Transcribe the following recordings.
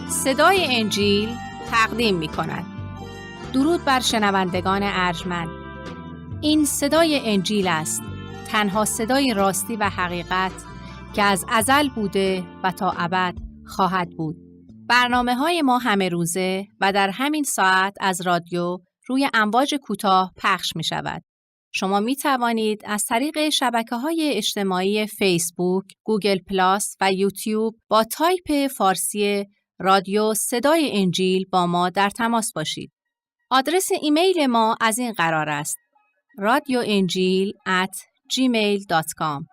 صدای انجیل تقدیم می کند. درود بر شنوندگان ارجمند. این صدای انجیل است، تنها صدای راستی و حقیقت که از ازل بوده و تا ابد خواهد بود. برنامه‌های ما همه روزه و در همین ساعت از رادیو روی امواج کوتاه پخش می شود. شما می توانید از طریق شبکه‌های اجتماعی فیسبوک، گوگل پلاس و یوتیوب با تایپ فارسی رادیو صدای انجیل با ما در تماس باشید. آدرس ایمیل ما از این قرار است: radioenjil@gmail.com.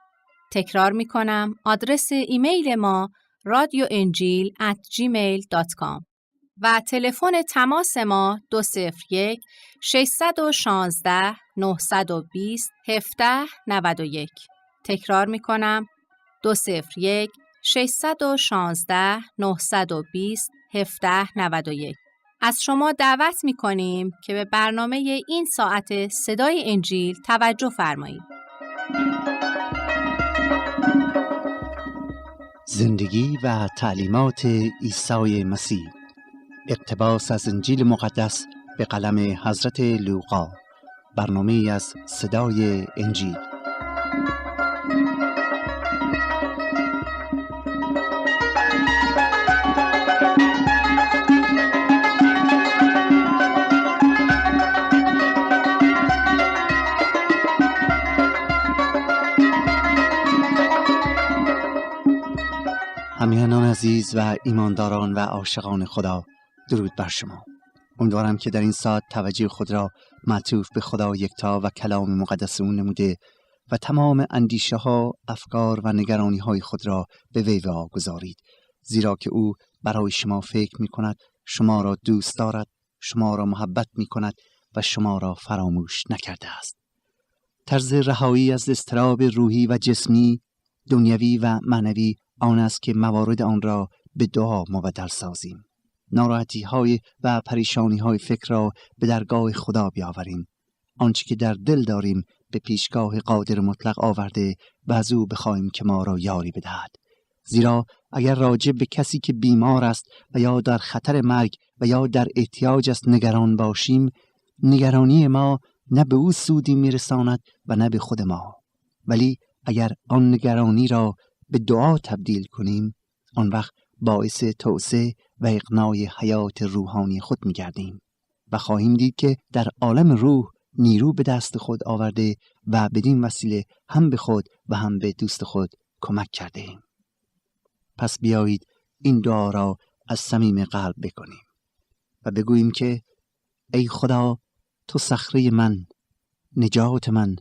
تکرار می کنم، آدرس ایمیل ما radioenjil@gmail.com و تلفن تماس ما 201 616 920 1791. تکرار می کنم، 201 616 920 1791. از شما دعوت می کنیم که به برنامه این ساعت صدای انجیل توجه فرمایید. زندگی و تعلیمات عیسی مسیح، اقتباس از انجیل مقدس به قلم حضرت لوقا، برنامه از صدای انجیل. همیهنان عزیز و ایمانداران و عاشقان خدا، درود بر شما. امیدوارم که در این ساعت توجه خود را معطوف به خدا یکتا و کلام مقدس او نموده و تمام اندیشه ها، افکار و نگرانی های خود را به وی واگذارید، زیرا که او برای شما فکر می کند، شما را دوست دارد، شما را محبت می کند و شما را فراموش نکرده است. طرز رهایی از اضطراب روحی و جسمی، دنیوی و معنوی آن است که موارد آن را به دعا مبدل سازیم. ناراحتی های و پریشانی های فکر را به درگاه خدا بیاوریم. آنچه که در دل داریم به پیشگاه قادر مطلق آورده و از او بخواهیم که ما را یاری بدهد. زیرا اگر راجع به کسی که بیمار است و یا در خطر مرگ و یا در احتیاج است نگران باشیم، نگرانی ما نه به او سودی میرساند و نه به خود ما. ولی اگر آن نگرانی را به دعا تبدیل کنیم، آن وقت باعث توسعه و اقناع حیات روحانی خود می‌گردیم و خواهیم دید که در عالم روح نیرو به دست خود آورده و بدین وسیله هم به خود و هم به دوست خود کمک کرده ایم. پس بیایید این دعا را از صمیم قلب بکنیم و بگوییم که ای خدا، تو صخره من، نجات من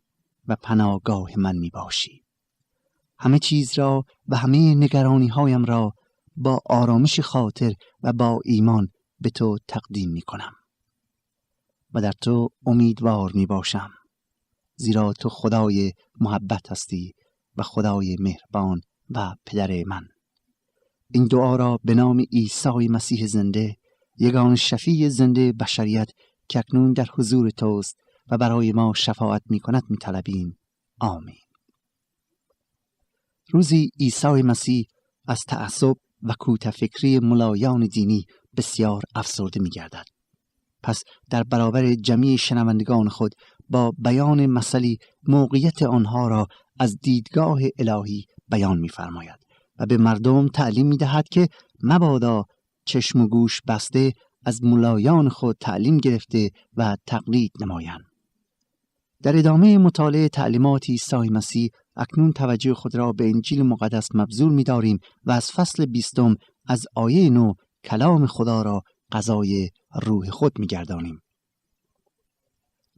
و پناهگاه من میباشی. همه چیز را و همه نگرانی هایم را با آرامش خاطر و با ایمان به تو تقدیم می کنم و در تو امیدوار می باشم، زیرا تو خدای محبت هستی و خدای مهربان و پدر من. این دعا را به نام عیسی مسیح زنده، یگان شفیع زنده بشریت که اکنون در حضور توست و برای ما شفاعت می کند می طلبیم. آمین. روزی عیسی مسیح از تعصب و کوتاه‌فکری ملایان دینی بسیار افسرده می گردد. پس در برابر جمیع شنوندگان خود با بیان مثلی موقعیت آنها را از دیدگاه الهی بیان می فرماید و به مردم تعلیم می دهد که مبادا چشم و گوش بسته از ملایان خود تعلیم گرفته و تقلید نمایند. در ادامه مطالعه تعلیمات عیسی مسیح اکنون توجه خود را به انجیل مقدس مبذول می داریم و از فصل 20 از آیه 9 کلام خدا را غذای روح خود می گردانیم.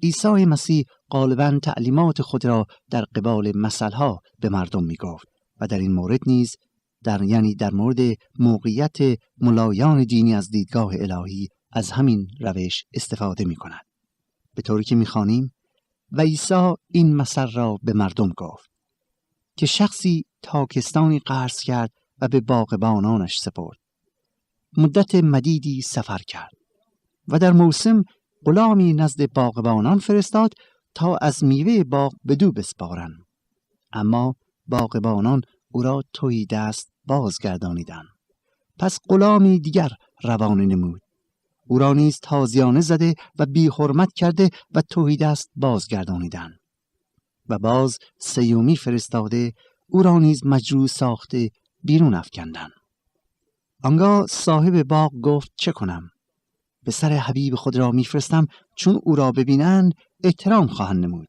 عیسی مسیح غالباً تعلیمات خود را در قبال مثلها به مردم می گفت و در این مورد نیز در مورد موقعیت ملایان دینی از دیدگاه الهی از همین روش استفاده می کند. به طوری که می خوانیم: و عیسی این مثل را به مردم گفت که شخصی تاکستانی قرض کرد و به باغبانانش سپرد. مدت مدیدی سفر کرد و در موسم غلامی نزد باغبانان فرستاد تا از میوه باغ بدو بسپارند. اما باغبانان او را تهی دست بازگردانیدند. پس غلامی دیگر روانه نمود. او را نیز تازیانه زده و بی حرمت کرده و تهیدست بازگردانیدند. و باز سیومی فرستاده او را نیز مجروح ساخته بیرون افکندند. آنگاه صاحب باغ گفت چه کنم؟ پسر حبیب خود را میفرستم، چون او را ببینند احترام خواهند نمود.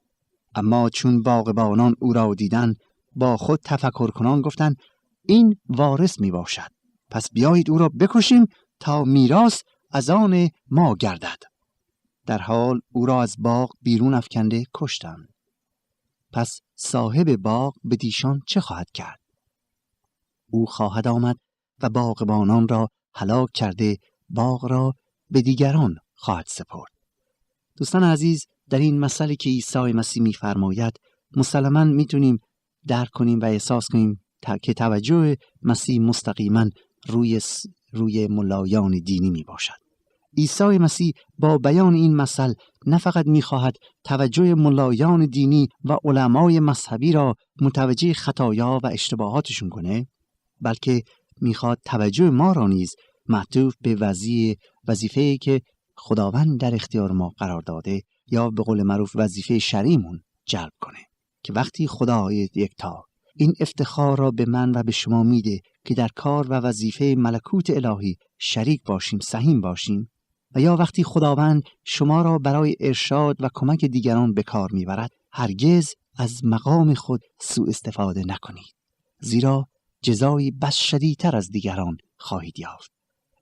اما چون باغبانان او را دیدند با خود تفکر کنان گفتند این وارث می باشد، پس بیایید او را بکشیم تا میراث از آن ما گردد. در حال او را از باغ بیرون افکنده کشتند. پس صاحب باغ به دیشان چه خواهد کرد؟ او خواهد آمد و باغبانان را هلاک کرده باغ را به دیگران خواهد سپرد. دوستان عزیز، در این مسئله که عیسی مسیح می‌فرماید مسلماً میتونیم درک کنیم و احساس کنیم که توجه مسیح مستقیما روی ملایان دینی می باشد. عیسی مسیح با بیان این مسئله نه فقط می‌خواهد توجه ملایان دینی و علمای مذهبی را متوجه خطایا و اشتباهاتشون کنه، بلکه می‌خواد توجه ما را نیز معطوف به وظیفه‌ای که خداوند در اختیار ما قرار داده، یا به قول معروف وظیفه شرعیمون جلب کنه، که وقتی خدای یکتا این افتخار را به من و به شما میده که در کار و وظیفه ملکوت الهی شریک باشیم، سهیم باشیم، و یا وقتی خداوند شما را برای ارشاد و کمک دیگران به کار میبرد، هرگز از مقام خود سوء استفاده نکنید، زیرا جزایی بس شدیدتر از دیگران خواهید یافت.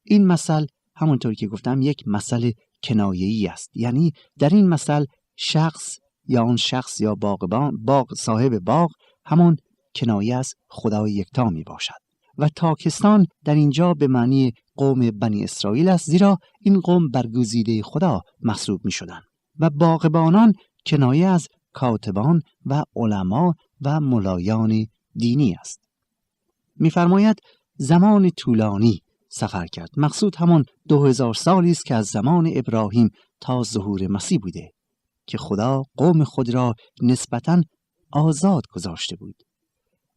این مسئله همونطور که گفتم یک مسئله کنایه‌ای است، یعنی در این مسئله شخص یا باغ صاحب باغ همون کنایه از خدای یکتا می باشد و تاکستان در اینجا به معنی قوم بنی اسرائیل است، زیرا این قوم برگزیده خدا محسوب می شدند، و باغبانان کنایه از کاتبان و علما و ملایان دینی است. می‌فرماید زمان طولانی سفر کرد. مقصود همون 2000 سالی است که از زمان ابراهیم تا ظهور مسیح بوده که خدا قوم خود را نسبتاً آزاد گذاشته بود.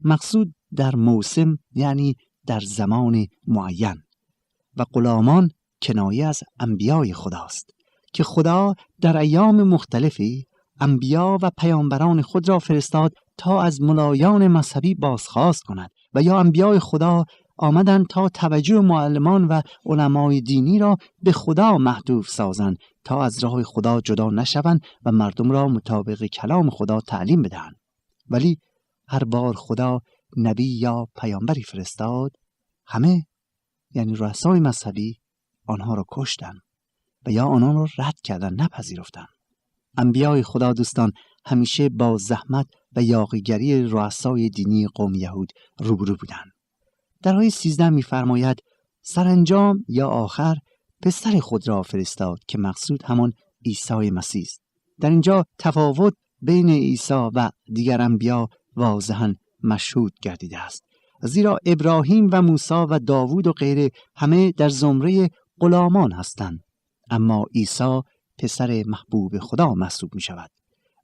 مقصود در موسم یعنی در زمان معین، و غلامان کنایه از انبیای خداست که خدا در ایام مختلفی انبیا و پیامبران خود را فرستاد تا از ملایان مذهبی بازخواست کند، و یا انبیای خدا آمدند تا توجه معلمان و علمای دینی را به خدا محدود سازند تا از راه خدا جدا نشوند و مردم را مطابق کلام خدا تعلیم بدهند. ولی هر بار خدا نبی یا پیامبری فرستاد، همه یعنی رؤسای مذهبی آنها را کشتند و یا آنها را رد کردند، نپذیرفتند. انبیای خدا دوستان همیشه با زحمت و یاغیگری رؤسای دینی قوم یهود روبرو بودند. در آیه 13 می‌فرماید سرانجام یا آخر پسر خود را فرستاد، که مقصود همان عیسی مسیح است. در اینجا تفاوت بین عیسی و دیگر انبیا واضحاً مشهود گردیده است، زیرا ابراهیم و موسی و داوود و غیره همه در زمره غلامان هستند، اما عیسی پسر محبوب خدا محسوب می شود.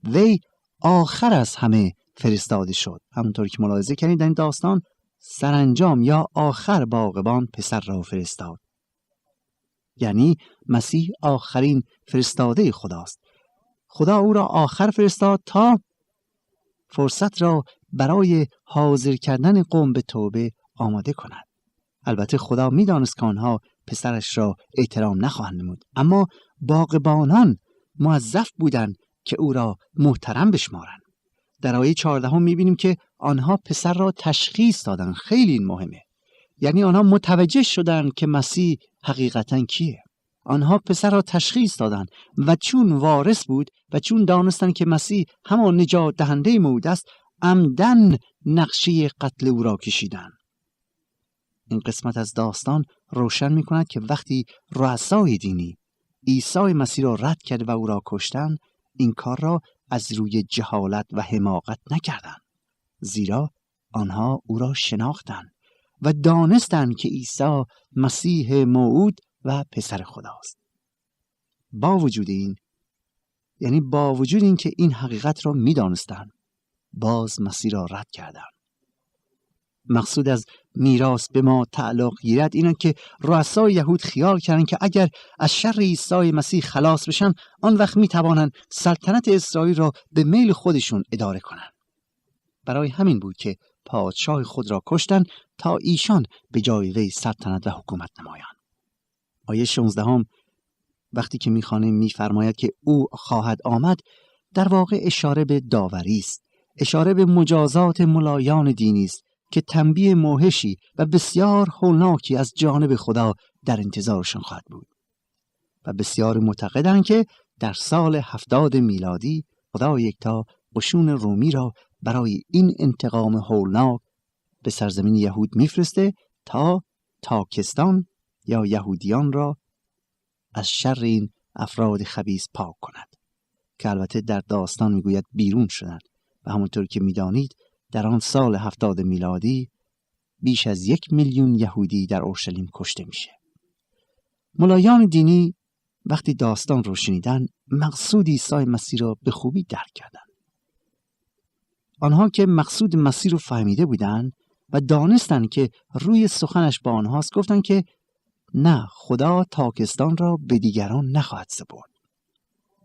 وی آخر از همه فرستاده شد. همونطور که ملاحظه کردید در این داستان سرانجام یا آخر باغبان پسر را فرستاد، یعنی مسیح آخرین فرستاده خداست. خدا او را آخر فرستاد تا فرصت را برای حاضر کردن قوم به توبه آماده کند. البته خدا می‌دانست که آنها پسرش را احترام نخواهند نمود، اما باغبانان موظف بودند که او را محترم بشمارند. در آیه 14 می‌بینیم که آنها پسر را تشخیص دادند. خیلی این مهمه، یعنی آنها متوجه شدند که مسیح حقیقتاً کیه. آنها پسر را تشخیص دادند و چون وارث بود و چون دانستند که مسیح همان نجات دهنده موعود است، عمدن نقشه قتل او را کشیدند. این قسمت از داستان روشن می‌کند که وقتی رؤسای دینی عیسی مسیح را رد کرد و او را کشتند، این کار را از روی جهالت و حماقت نکردند، زیرا آنها او را شناختند و دانستند که عیسی مسیح موعود و پسر خداست. با وجود این که این حقیقت را می‌دانستند، باز مسیح را رد کردند. مقصود از میراث به ما تعلق گیرد اینه که رؤسای یهود خیال کردن که اگر از شر عیسی مسیح خلاص بشن، آن وقت میتوانند سلطنت اسرائیل را به میل خودشون اداره کنند. برای همین بود که پادشاه خود را کشتن تا ایشان به جای وی سلطنت و حکومت نمایند. آیه 16 وقتی که میخوانیم میفرماید که او خواهد آمد، در واقع اشاره به داوری است، اشاره به مجازات ملایان دینی است که تنبیه موحشی و بسیار هولناکی از جانب خدا در انتظارشان خواهد بود. و بسیار معتقدند که در سال 70 میلادی خدا یکتا قشون رومی را برای این انتقام هولناک به سرزمین یهود میفرسته تا تاکستان یا یهودیان را از شر این افراد خبیث پاک کند، که البته در داستان میگوید بیرون شدند. و همونطور که میدانید در آن سال 70 میلادی بیش از 1 میلیون یهودی در اورشلیم کشته میشه. ملایان دینی وقتی داستان رو شنیدن، مقصود عیسی مسیح را به خوبی درک کردند. آنها که مقصود مسیح رو فهمیده بودند و دانستند که روی سخنش با آنهاست، گفتند که نه، خدا تاکستان را به دیگران نخواهد سپرد.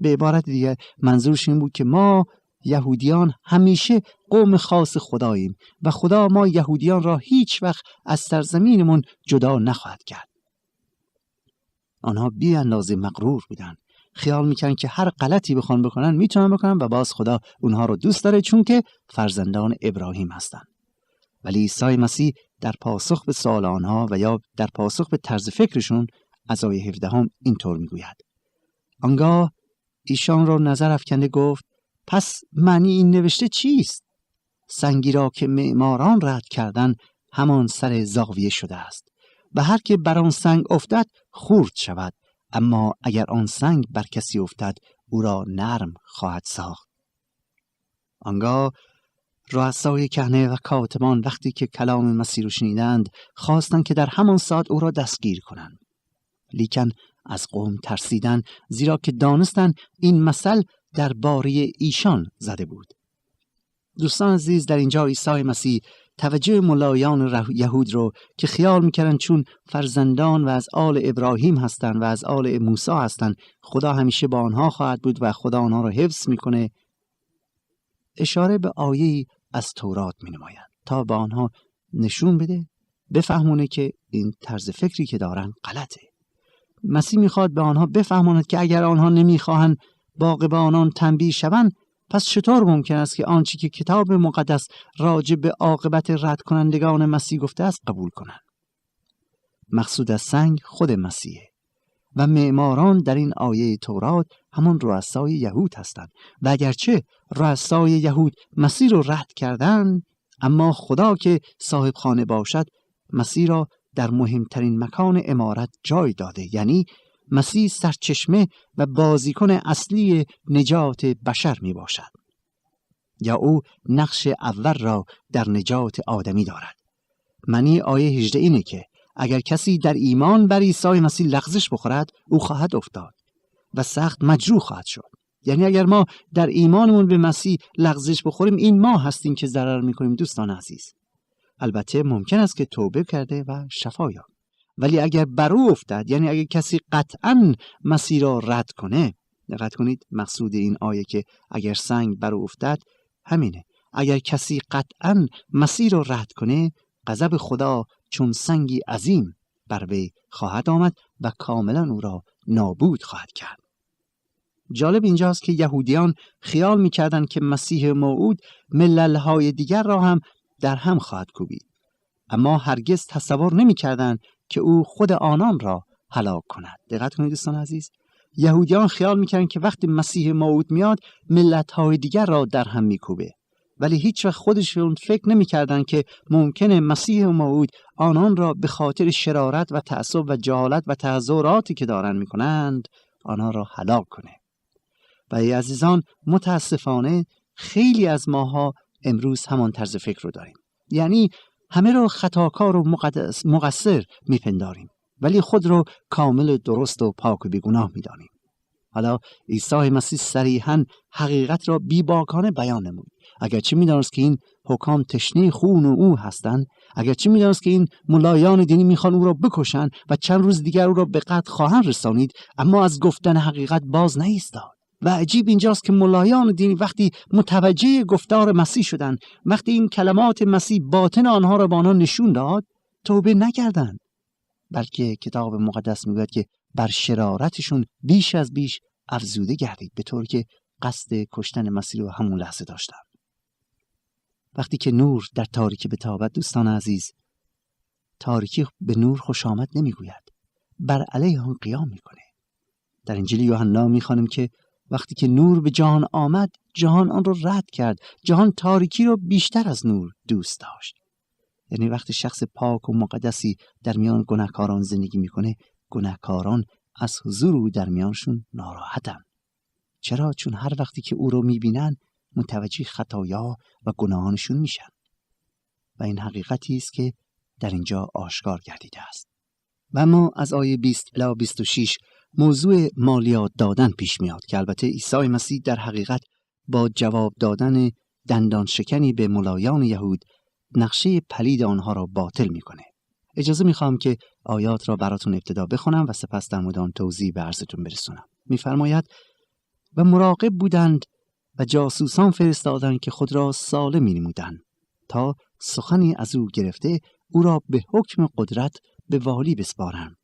به عبارت دیگر منظورش این بود که ما یهودیان همیشه قوم خاص خداییم و خدا ما یهودیان را هیچ وقت از سرزمینمون جدا نخواهد کرد. آنها بی اندازه مغرور بودن، خیال میکنن که هر غلطی بخوان بکنن میتونن بکنن و باز خدا اونها رو دوست داره، چون که فرزندان ابراهیم هستن. ولی عیسی مسیح در پاسخ به سوال آنها و یا در پاسخ به طرز فکرشون از آیه 17 اینطور میگوید: آنگاه ایشان را نظر افکنده گفت: پس معنی این نوشته چیست؟ سنگی را که معماران رد کردن همان سر زاویه شده است و هر که بر آن سنگ افتد خورد شود، اما اگر آن سنگ بر کسی افتد او را نرم خواهد ساخت. آنگاه رؤسای کهنه و کاتبان وقتی که کلام مسیح را شنیدند خواستند که در همان ساعت او را دستگیر کنند، لیکن از قوم ترسیدند، زیرا که دانستند این مثل درباره ایشان زده بود. دوستان عزیز، در اینجا عیسی مسیح توجه ملایان یهود رو که خیال میکردن چون فرزندان و از آل ابراهیم هستند و از آل موسی هستند خدا همیشه با آنها خواهد بود و خدا آنها را حفظ میکنه، اشاره به آیه‌ای از تورات مینماید تا به آنها نشون بده، بفهمونه که این طرز فکری که دارن غلطه. مسیح میخواد به آنها بفهماند که اگر آنها نمیخواهند باقی آنان تنبیه شوند، پس چطور ممکن است که آنچه که کتاب مقدس راجع به عاقبت رد کنندگان مسیح گفته است قبول کنند؟ مقصود از سنگ خود مسیحه و معماران در این آیه تورات همون رؤسای یهود هستند و اگرچه رؤسای یهود مسیح رو رد کردند، اما خدا که صاحب خانه باشد مسیح را در مهمترین مکان عمارت جای داده، یعنی مسیح سرچشمه و بازیکن اصلی نجات بشر می باشد، یا او نقش اول را در نجات آدمی دارد. معنی آیه 18 اینه که اگر کسی در ایمان بر عیسی مسیح لغزش بخورد او خواهد افتاد و سخت مجروح خواهد شد. یعنی اگر ما در ایمانمون به مسیح لغزش بخوریم، این ما هستیم که ضرر میکنیم. دوستان عزیز، البته ممکن است که توبه کرده و شفا یابد، ولی اگر بر او افتد، یعنی اگر کسی قطعاً مسیح را رد کنه، دقت کنید مقصود این آیه که اگر سنگ بر او افتد همینه، اگر کسی قطعاً مسیح را رد کنه، غضب خدا چون سنگی عظیم بر وی خواهد آمد و کاملا او را نابود خواهد کرد. جالب اینجاست که یهودیان خیال می‌کردند که مسیح موعود ملل‌های دیگر را هم در هم خواهد کوبید، اما هرگز تصور نمی‌کردند که او خود آنان را هلاک کند. دقت کنید دوستان عزیز، یهودیان خیال می‌کردند که وقتی مسیح موعود میاد ملت‌های دیگر را در هم می‌کوبه، ولی هیچ وقت خودشون فکر نمی‌کردند که ممکنه مسیح موعود آنان را به خاطر شرارت و تعصب و جهالت و تظاهراتی که دارن می‌کنند آنها را هلاک کنه. و ای عزیزان، متاسفانه خیلی از ماها امروز همان طرز فکر رو داریم، یعنی همه رو خطاکار و مقصر میپنداریم ولی خود رو کامل درست و پاک و بیگناه میدانیم. حالا عیسی مسیح صریحاً حقیقت را بیباکانه بیان نمود اگرچه می‌دانست که این حکام تشنه خون او هستند، اگرچه می‌دانست که این ملایان دینی میخوان او را بکشن و چند روز دیگر او را به قتل خواهند رسانید، اما از گفتن حقیقت باز نایستاد. و عجیب اینجاست که ملایان دینی وقتی متوجه گفتار مسیح شدند، وقتی این کلمات مسیح باطن آنها را به آنها نشون داد، توبه نکردند، بلکه کتاب مقدس میگوید که بر شرارتشون بیش از بیش افزوده گردید، به طوری که قصد کشتن مسیح رو همون لحظه داشتند. وقتی که نور در تاریکی بتابد، دوستان عزیز، تاریکی به نور خوش آمد نمیگوید، بر علیه آن قیام میکنه. در انجیل یوحنا میخوانیم که وقتی که نور به جهان آمد، جهان آن رو رد کرد. جهان تاریکی رو بیشتر از نور دوست داشت. یعنی وقتی شخص پاک و مقدسی در میان گناهکاران زندگی میکنه، گناهکاران از حضور او در میانشون ناراحتن. چرا؟ چون هر وقتی که او رو میبینن متوجه خطایا و گناهانشون میشن. و این حقیقتی است که در اینجا آشکار گردیده است. و ما از آیه 20 الی 26 موضوع مالیات دادن پیش میاد که البته عیسی مسیح در حقیقت با جواب دادن دندان شکنی به ملایان یهود نقشه پلید آنها را باطل میکنه. اجازه میخوام که آیات را براتون ابتدا بخونم و سپس در مورد آن توضیح به عرضتون برسونم. میفرماید: و مراقب بودند و جاسوسان فرستادند که خود را سالم می‌نمودند تا سخنی از او گرفته او را به حکم قدرت به والی بسپارند.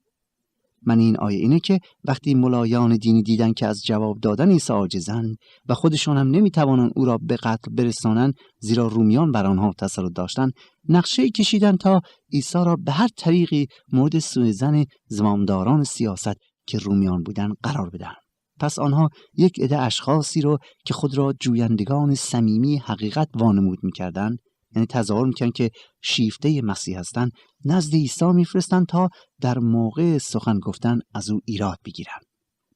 من این آیه اینه که وقتی ملایان دینی دیدن که از جواب دادن عیسی عاجزند و خودشان هم نمیتوانند او را به قتل برسانند، زیرا رومیان بر آنها تسلط داشتند، نقشه‌ای کشیدند تا عیسی را به هر طریقی مورد سوءظن زمامداران سیاست که رومیان بودند قرار بدهند. پس آنها یک عده اشخاصی رو که خود را جویندگان صمیمی حقیقت وانمود می‌کردند، یعنی تظاهر می‌کردند که شیفته مسیح هستند، نزد عیسی می‌فرستند تا در موقع سخن گفتن از او ایراد بگیرند.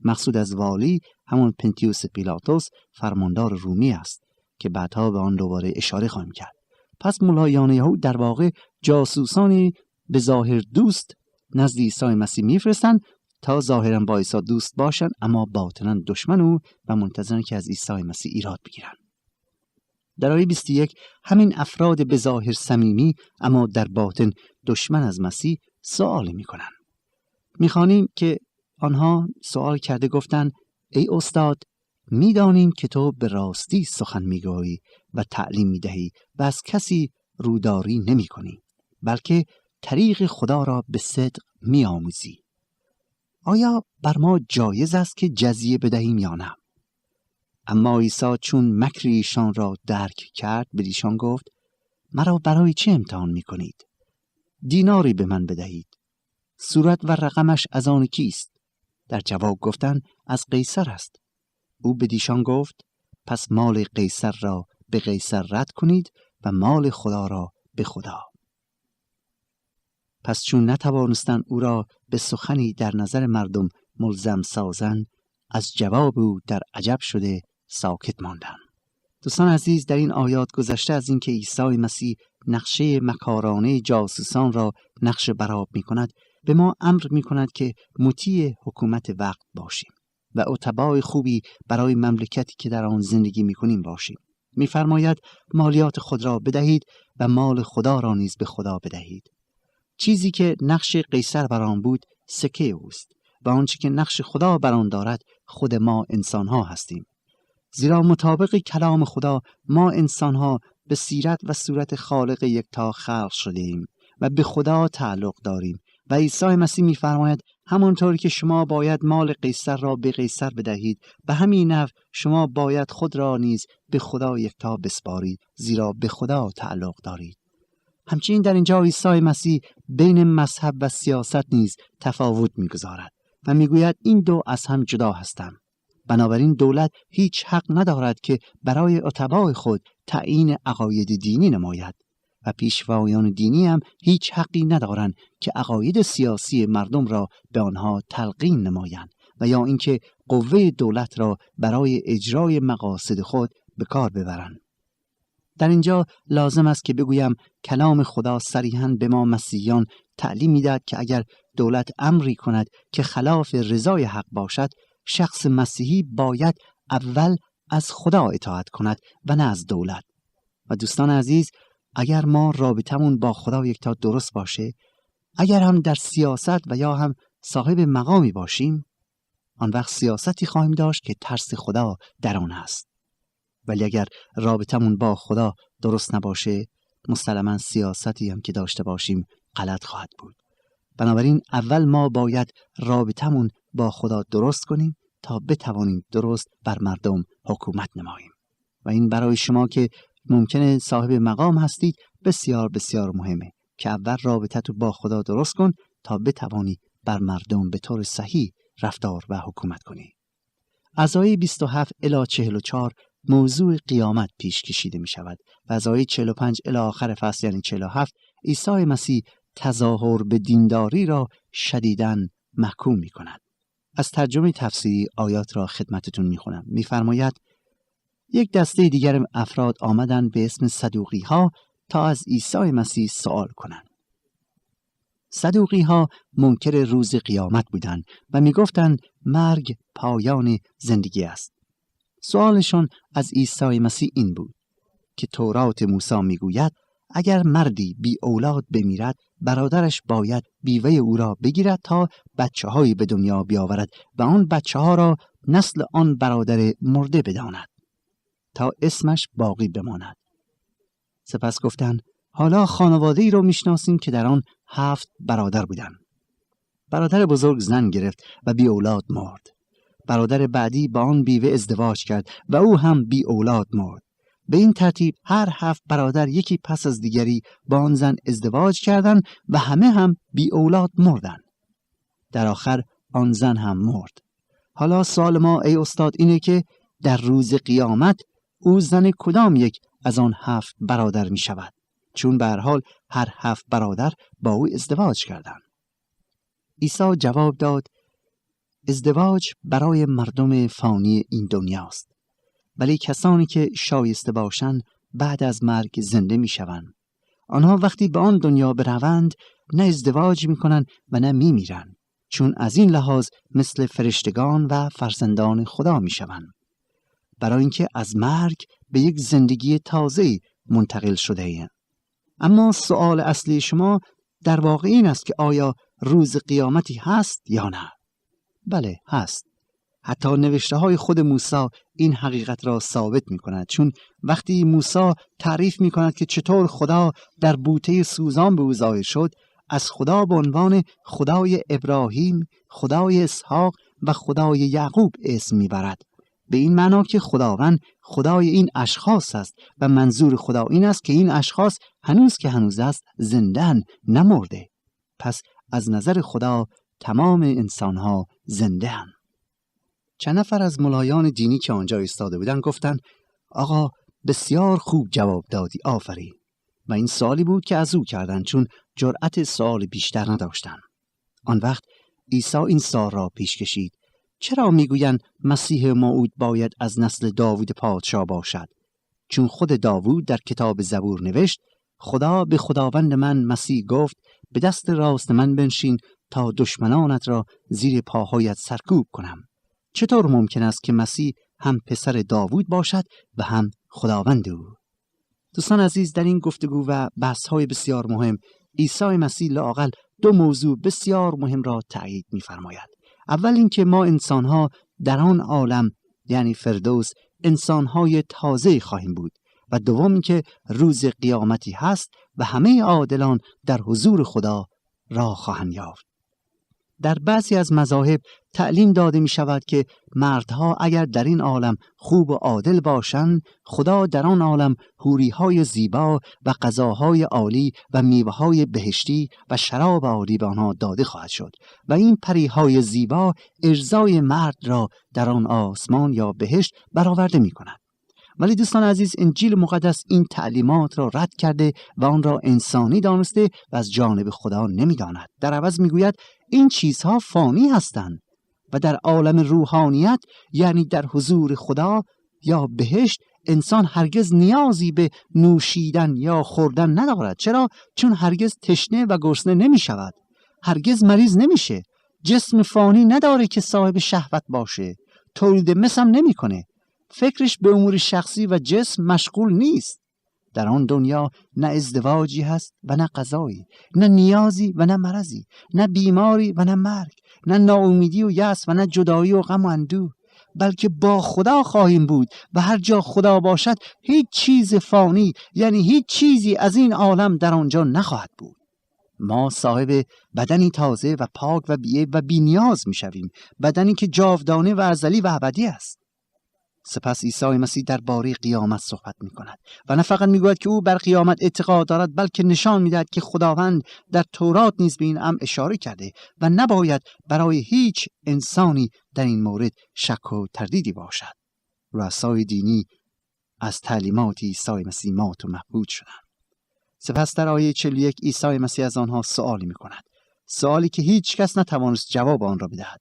مقصود از والی همون پنتیوس پیلاتوس، فرماندار رومی است که بعدها به آن دوباره اشاره خواهیم کرد. پس ملایان یهود در واقع جاسوسانی به ظاهر دوست نزد عیسی مسیح می‌فرستند تا ظاهراً با عیسی دوست باشن، اما باطناً دشمن او و منتظرن که از عیسی مسیح ایراد بگیرن. در آیه 21 همین افراد به ظاهر صمیمی اما در باطن دشمن از مسیح سوال میکنن. میخوانیم که آنها سوال کرده گفتن: ای استاد، میدانیم که تو به راستی سخن میگویی و تعلیم میدهی و از کسی روداری نمیکنی، بلکه طریق خدا را به صدق میآموزی. آیا بر ما جایز است که جزیه بدهیم یا نه؟ اما عیسی چون مکر ایشان را درک کرد به ایشان گفت: مرا برای چه امتحان می کنید؟ دیناری به من بدهید. صورت و رقمش از آن کیست؟ در جواب گفتند: از قیصر است. او به ایشان گفت: پس مال قیصر را به قیصر رد کنید و مال خدا را به خدا. پس چون نتوانستند او را به سخنی در نظر مردم ملزم سازند، از جواب او در عجب شده ساکت ماندند. دوستان عزیز، در این آیات گذشته از اینکه عیسی مسیح نقشه مکارانه جاسوسان را نقشه برآب می‌کند، به ما امر می‌کند که مطیع حکومت وقت باشیم و اتباع خوبی برای مملکتی که در آن زندگی می‌کنیم باشیم. می‌فرماید مالیات خود را بدهید و مال خدا را نیز به خدا بدهید. چیزی که نقش قیصر بر آن بود سکه اوست و آنچه که نقش خدا بر آن دارد خود ما انسان‌ها هستیم. زیرا مطابق کلام خدا ما انسان‌ها به سیرت و صورت خالق یکتا خلق شده‌ایم و به خدا تعلق داریم و عیسی مسیح می‌فرماید همانطوری که شما باید مال قیصر را به قیصر بدهید، به همین نحو شما باید خود را نیز به خدا یکتا بسپارید، زیرا به خدا تعلق دارید. همچنین در اینجا عیسی مسیح بین مذهب و سیاست نیز تفاوت می‌گذارد و می‌گوید این دو از هم جدا هستند. بنابراین دولت هیچ حق ندارد که برای اتباع خود تعیین عقاید دینی نماید و پیشوایان دینی هم هیچ حقی ندارند که عقاید سیاسی مردم را به آنها تلقین نمایند و یا اینکه قوه دولت را برای اجرای مقاصد خود به کار ببرند. در اینجا لازم است که بگویم کلام خدا صریحاً به ما مسیحیان تعلیم می‌دهد که اگر دولت امری کند که خلاف رضای حق باشد، شخص مسیحی باید اول از خدا اطاعت کند و نه از دولت. و دوستان عزیز، اگر ما رابطمون با خدا یکتا درست باشه، اگر هم در سیاست و یا هم صاحب مقامی باشیم، آن وقت سیاستی خواهیم داشت که ترس خدا در آن هست. ولی اگر رابطمون با خدا درست نباشه، مسلماً سیاستی هم که داشته باشیم غلط خواهد بود. بنابراین اول ما باید رابطمون با خدا درست کنیم تا بتوانیم درست بر مردم حکومت نماییم. و این برای شما که ممکنه صاحب مقام هستید بسیار بسیار مهمه که اول رابطتو با خدا درست کن تا بتوانی بر مردم به طور صحیح رفتار و حکومت کنی. از آیه 27 الی 44 موضوع قیامت پیش کشیده می شود و از آیه 45 الی آخر فصل یعنی 47 عیسی مسیح تظاهر به دینداری را شدیداً محکوم می کند. از ترجمه تفسیری آیات را خدمتتون می خونم. می فرماید یک دسته دیگر افراد آمدند به اسم صدوقی ها تا از عیسی مسیح سوال کنند. صدوقی ها منکر روز قیامت بودند و می گفتند مرگ پایان زندگی است. سوالشان از عیسی مسیح این بود که تورات موسی می گوید اگر مردی بی اولاد بمیرد برادرش باید بیوه او را بگیرد تا بچه‌هایی به دنیا بیاورد و آن بچه‌ها را نسل آن برادر مرده بداند تا اسمش باقی بماند. سپس گفتند حالا خانواده‌ای را میشناسیم که در آن 7 برادر بودند. برادر بزرگ زن گرفت و بی اولاد مرد. برادر بعدی با آن بیوه ازدواج کرد و او هم بی اولاد مرد. به این ترتیب هر 7 برادر یکی پس از دیگری با آن زن ازدواج کردند و همه هم بی اولاد مردند. در آخر آن زن هم مرد. حالا سوال ما ای استاد اینه که در روز قیامت او زن کدام یک از آن 7 برادر می شود؟ چون به هر حال هر 7 برادر با او ازدواج کردند. عیسی جواب داد ازدواج برای مردم فانی این دنیاست، ولی کسانی که شایسته باشند بعد از مرگ زنده می شوند. آنها وقتی به آن دنیا بروند نه ازدواج می کنند و نه می میرند، چون از این لحاظ مثل فرشتگان و فرزندان خدا می شوند، برای اینکه از مرگ به یک زندگی تازه منتقل شده ایم. اما سوال اصلی شما در واقع این است که آیا روز قیامتی هست یا نه؟ بله هست. حتی نوشته های خود موسی این حقیقت را ثابت می کند، چون وقتی موسی تعریف می کند که چطور خدا در بوته سوزان به او ظاهر شد، از خدا به عنوان خدای ابراهیم، خدای اسحاق و خدای یعقوب اسم می برد. به این معنا که خداوند خدای این اشخاص است و منظور خدا این است که این اشخاص هنوز که هنوز است زنده‌اند، نمرده. پس از نظر خدا تمام انسان‌ها زنده‌اند. چند نفر از ملایان دینی که آنجا ایستاده بودند گفتند آقا بسیار خوب جواب دادی، آفرین. و این سوالی بود که از او کردند، چون جرأت سوال بیشتر نداشتند. آن وقت عیسی این سوال را پیش کشید: چرا میگویند مسیح موعود باید از نسل داوود پادشاه باشد؟ چون خود داوود در کتاب زبور نوشت خدا به خداوند من مسیح گفت به دست راست من بنشین تا دشمنانت را زیر پاهایت سرکوب کنم. چطور ممکن است که مسیح هم پسر داوود باشد و هم خداوند او؟ دوستان عزیز، در این گفتگو و بحث‌های بسیار مهم عیسی مسیح لااقل 2 موضوع بسیار مهم را تأیید می‌فرماید. اول اینکه ما انسان‌ها در آن عالم یعنی فردوس انسان‌های تازه خواهیم بود و دوم اینکه روز قیامتی هست و همه عادلان در حضور خدا راه خواهند یافت. در بعضی از مذاهب تعلیم داده می شود که مردها اگر در این عالم خوب و عادل باشند، خدا در آن عالم حوری‌های زیبا و غذاهای عالی و میوه‌های بهشتی و شراب عالی به آنها داده خواهد شد و این پریهای زیبا ارضای مرد را در آن آسمان یا بهشت برآورده می کند. ولی دوستان عزیز، انجیل مقدس این تعلیمات را رد کرده و آن را انسانی دانسته و از جانب خدا نمی‌داند. در عوض می‌گوید این چیزها فانی هستند و در عالم روحانیت یعنی در حضور خدا یا بهشت انسان هرگز نیازی به نوشیدن یا خوردن ندارد. چرا؟ چون هرگز تشنه و گرسنه نمی‌شود، هرگز مریض نمیشه، جسم فانی نداره که صاحب شهوت باشه، تولید مثل نمی‌کنه، فکرش به امور شخصی و جسم مشغول نیست. در آن دنیا نه ازدواجی هست و نه قضایی، نه نیازی و نه مرضی، نه بیماری و نه مرگ، نه ناامیدی و یأس و نه جدایی و غم و اندوه، بلکه با خدا خواهیم بود و هر جا خدا باشد هیچ چیز فانی، یعنی هیچ چیزی از این عالم در آنجا نخواهد بود. ما صاحب بدنی تازه و پاک و بی‌عیب و بی‌نیاز می‌شویم، بدنی که جاودانه و ازلی و ابدی است. سپس عیسی مسیح درباره قیامت صحبت می‌کند و نه فقط می‌گوید که او بر قیامت اعتقاد دارد، بلکه نشان می‌دهد که خداوند در تورات نیز به این امر اشاره کرده و نباید برای هیچ انسانی در این مورد شک و تردیدی باشد. رؤسای دینی از تعلیمات عیسی مسیح مات و مبهوت شدند. سپس در آیه 41 عیسی مسیح از آنها سوالی می‌کند، سوالی که هیچ کس نتوانست جواب آن را بدهد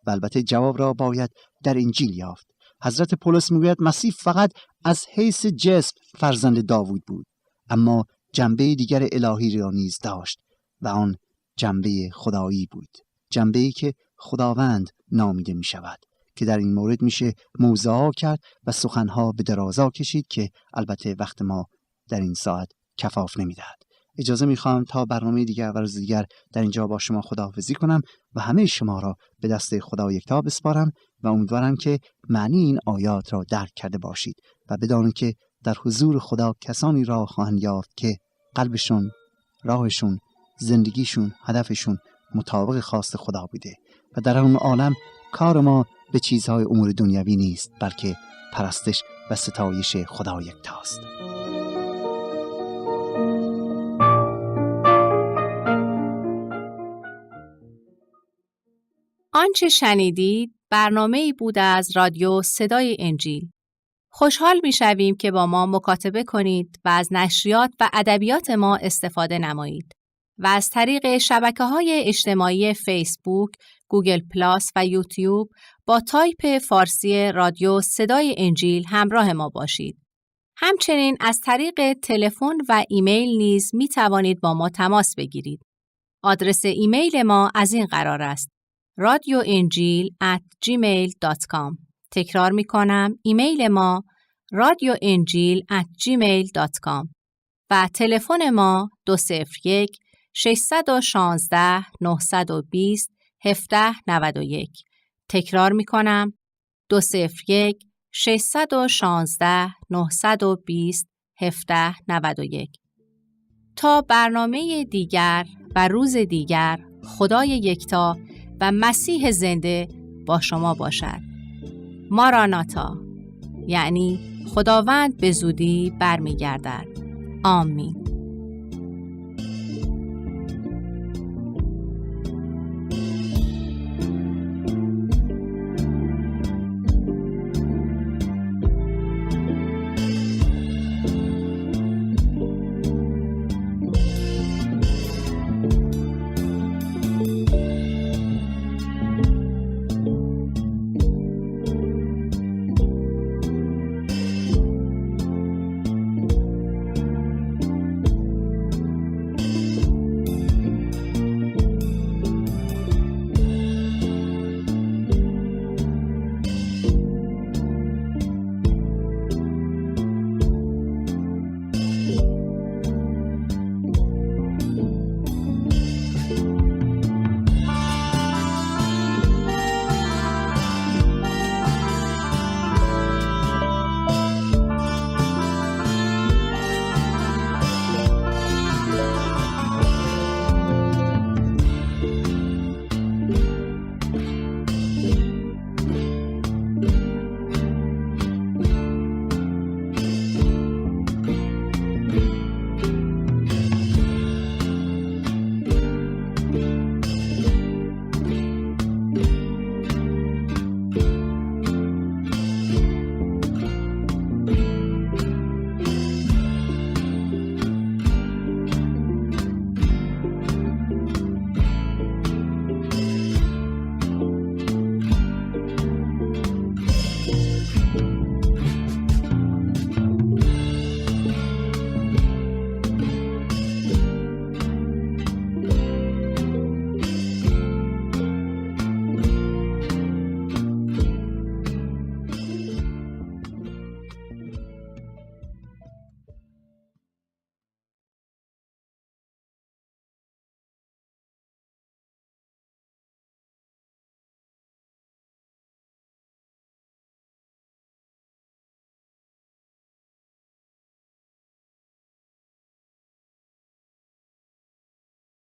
و البته جواب را باید در انجیل یافت. حضرت پولس میگوید مسیح فقط از حیث جسم فرزند داوود بود، اما جنبه دیگر الهی را نیز داشت و آن جنبه خدایی بود، جنبه‌ای که خداوند نامیده می شود، که در این مورد میشه موضوعا کرد و سخنها به درازا کشید که البته وقت ما در این ساعت کفاف نمیدهد. اجازه میخوام تا برنامه دیگر و روز دیگر در اینجا با شما خداحافظی کنم و همه شما را به دست خدا یکتا بسپارم و امیدوارم که معنی این آیات را درک کرده باشید و بدانید که در حضور خدا کسانی را خواهند یافت که قلبشون، راهشون، زندگیشون، هدفشون مطابق خواست خدا بوده و در اون عالم کار ما به چیزهای امور دنیوی نیست، بلکه پرستش و ستایش خدا یکتاست. آنچه شنیدید برنامه‌ای بود از رادیو صدای انجیل. خوشحال می‌شویم که با ما مکاتبه کنید و از نشریات و ادبیات ما استفاده نمایید و از طریق شبکه‌های اجتماعی فیسبوک، گوگل پلاس و یوتیوب با تایپ فارسی رادیو صدای انجیل همراه ما باشید. همچنین از طریق تلفن و ایمیل نیز می‌توانید با ما تماس بگیرید. آدرس ایمیل ما از این قرار است: radioenjil@gmail.com. تکرار می کنم، ایمیل ما radioenjil@gmail.com و تلفن ما 201 616 920 1791. تکرار می کنم، 201 616 920 1791. تا برنامه دیگر و روز دیگر، خدای یکتا و مسیح زنده با شما باشد. ماراناتا، یعنی خداوند به زودی برمیگردد. آمین.